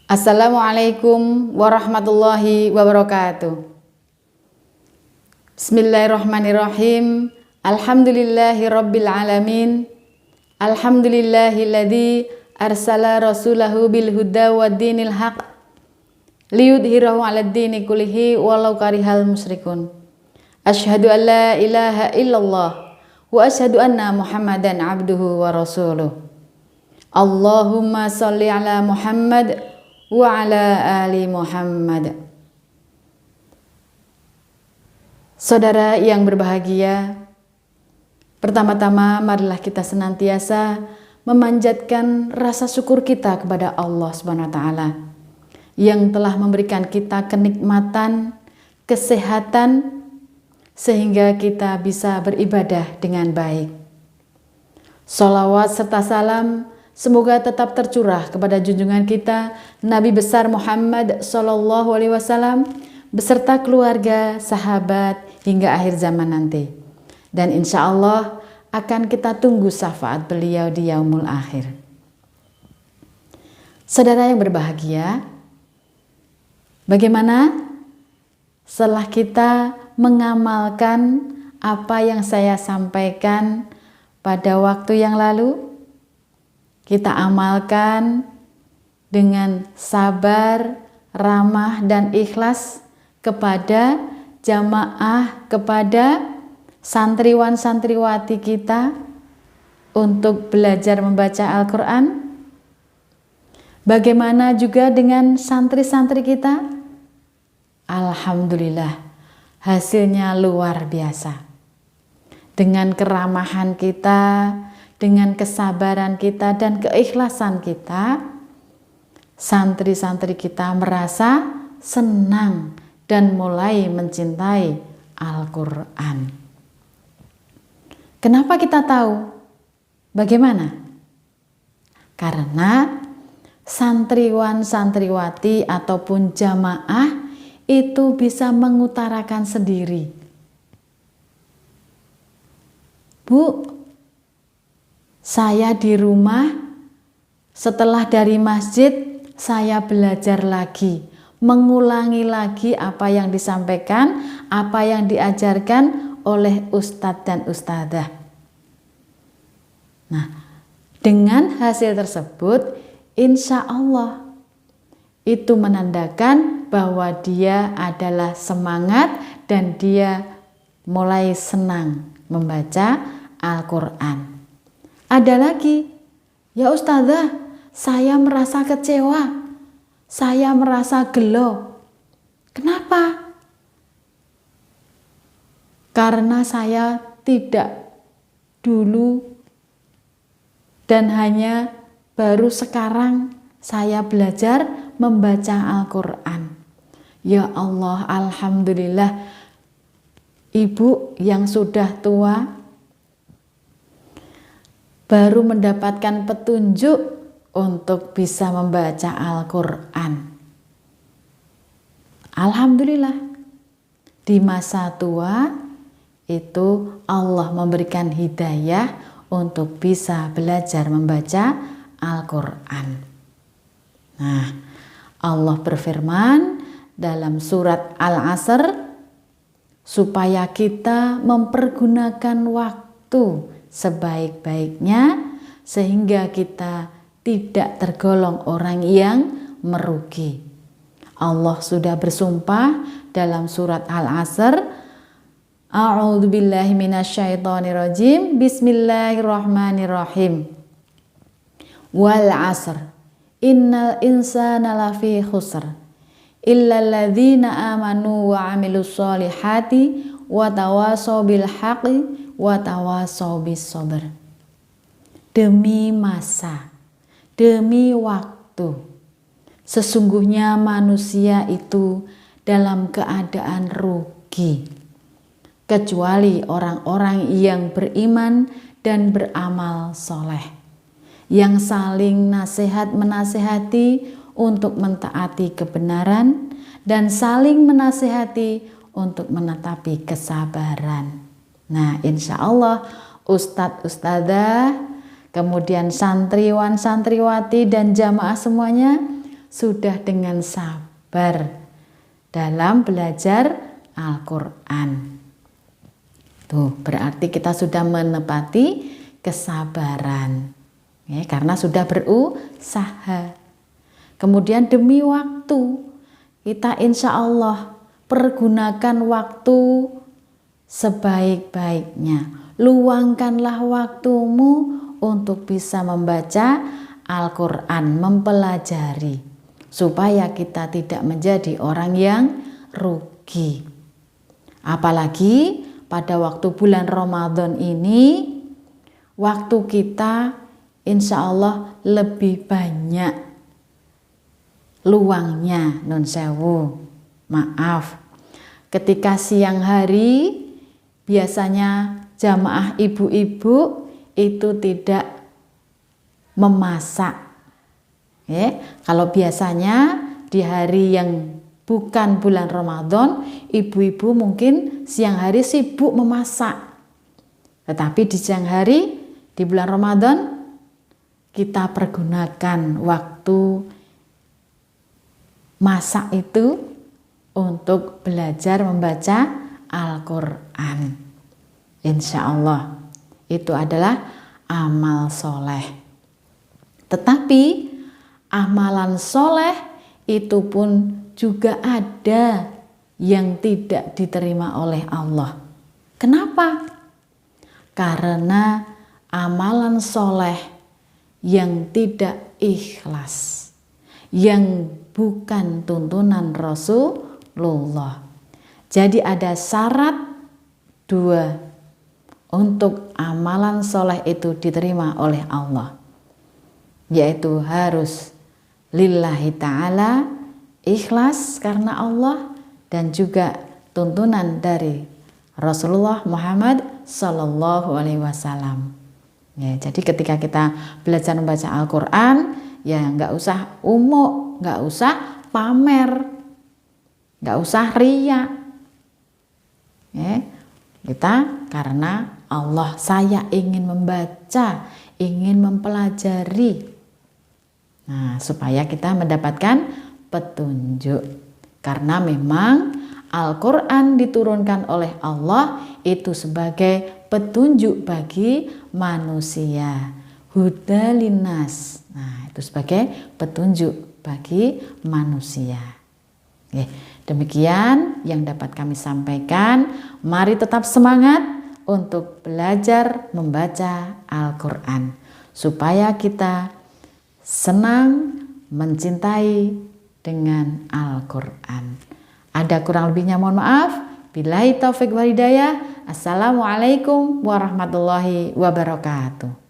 Assalamualaikum warahmatullahi wabarakatuh. Bismillahirrahmanirrahim. Alhamdulillahi rabbil alamin. Alhamdulillahilladzi arsala rasulahu bil huda wa dinil haq liyudhhirahu 'alad dini kullihi walau karihal musyrikun. Asyhadu an la ilaha illallah wa asyhadu anna Muhammadan abduhu wa rasuluh. Allahumma shalli ala Muhammad wa ala ali Muhammad. Saudara yang berbahagia, pertama-tama marilah kita senantiasa memanjatkan rasa syukur kita kepada Allah Subhanahu wa taala yang telah memberikan kita kenikmatan, kesehatan sehingga kita bisa beribadah dengan baik. Sholawat serta salam semoga tetap tercurah kepada junjungan kita Nabi besar Muhammad Sallallahu Alaihi Wasallam beserta keluarga, sahabat hingga akhir zaman nanti. Dan insya Allah akan kita tunggu syafaat beliau di yaumul akhir. Saudara yang berbahagia, bagaimana setelah kita mengamalkan apa yang saya sampaikan pada waktu yang lalu? Kita amalkan dengan sabar, ramah, dan ikhlas kepada jamaah, kepada santriwan-santriwati kita untuk belajar membaca Al-Quran. Bagaimana juga dengan santri-santri kita? Alhamdulillah, hasilnya luar biasa. Dengan keramahan kita, dengan kesabaran kita dan keikhlasan kita, santri-santri kita merasa senang dan mulai mencintai Al-Quran. Kenapa kita tahu? Bagaimana? Karena santriwan-santriwati ataupun jamaah itu bisa mengutarakan sendiri. Bu, saya di rumah setelah dari masjid saya belajar lagi, mengulangi lagi apa yang disampaikan, apa yang diajarkan oleh ustadz dan ustadzah. Nah, dengan hasil tersebut insya Allah itu menandakan bahwa dia adalah semangat dan dia mulai senang membaca Al-Quran. Ada lagi, ya ustazah, saya merasa kecewa, saya merasa gelo. Kenapa? Karena saya tidak dulu dan hanya baru sekarang saya belajar membaca Al-Quran. Ya Allah, alhamdulillah, ibu yang sudah tua baru mendapatkan petunjuk untuk bisa membaca Al-Quran. Alhamdulillah, di masa tua itu Allah memberikan hidayah untuk bisa belajar membaca Al-Quran. Nah, Allah berfirman dalam surat Al-Asr supaya kita mempergunakan waktu sebaik-baiknya sehingga kita tidak tergolong orang yang merugi. Allah sudah bersumpah dalam surat Al-Asr, A'udzubillahi minasyaitonirrajim, Bismillahirrahmanirrahim. Wal 'asr, innal insana lafi khusr, illal ladzina amanu wa 'amilus solihati wa tawasaw bil haqqi wa tawasaw bis sabr. Demi masa, demi waktu, sesungguhnya manusia itu dalam keadaan rugi, kecuali orang-orang yang beriman dan beramal soleh, yang saling nasihat menasehati untuk mentaati kebenaran dan saling menasehati untuk menetapi kesabaran. Nah, insya Allah ustadz, ustadzah, kemudian santriwan, santriwati dan jamaah semuanya sudah dengan sabar dalam belajar Al-Quran. Tuh, berarti kita sudah menepati kesabaran, ya, karena sudah berusaha. Kemudian demi waktu, kita insya Allah pergunakan waktu sebaik-baiknya. Luangkanlah waktumu untuk bisa membaca Al-Quran, mempelajari, supaya kita tidak menjadi orang yang rugi. Apalagi pada waktu bulan Ramadan ini, waktu kita insya Allah lebih banyak luangnya. Nun sewu, maaf. Ketika siang hari biasanya jamaah ibu-ibu itu tidak memasak. Ya, kalau biasanya di hari yang bukan bulan Ramadan, ibu-ibu mungkin siang hari sibuk memasak. Tetapi di siang hari, di bulan Ramadan, kita pergunakan waktu masak itu untuk belajar membaca Al-Quran. Insya Allah, itu adalah amal soleh. Tetapi amalan soleh itu pun juga ada yang tidak diterima oleh Allah. Kenapa? Karena amalan soleh yang tidak ikhlas, yang bukan tuntunan Rasulullah. Jadi ada syarat dua untuk amalan soleh itu diterima oleh Allah, yaitu harus lillahi ta'ala, ikhlas karena Allah, dan juga tuntunan dari Rasulullah Muhammad Sallallahu Alaihi Wasallam. Ya, jadi ketika kita belajar membaca Al-Quran, ya nggak usah umuk, nggak usah pamer, nggak usah ria. Ya, kita karena Allah, saya ingin membaca, ingin mempelajari. Nah, supaya kita mendapatkan petunjuk. Karena memang Al-Quran diturunkan oleh Allah itu sebagai petunjuk bagi manusia. Huda linnas. Nah, itu sebagai petunjuk bagi manusia. Oke, demikian yang dapat kami sampaikan. Mari tetap semangat untuk belajar membaca Al-Quran, supaya kita senang, mencintai dengan Al-Quran. Ada kurang lebihnya mohon maaf. Billahi taufik wal hidayah. Assalamualaikum warahmatullahi wabarakatuh.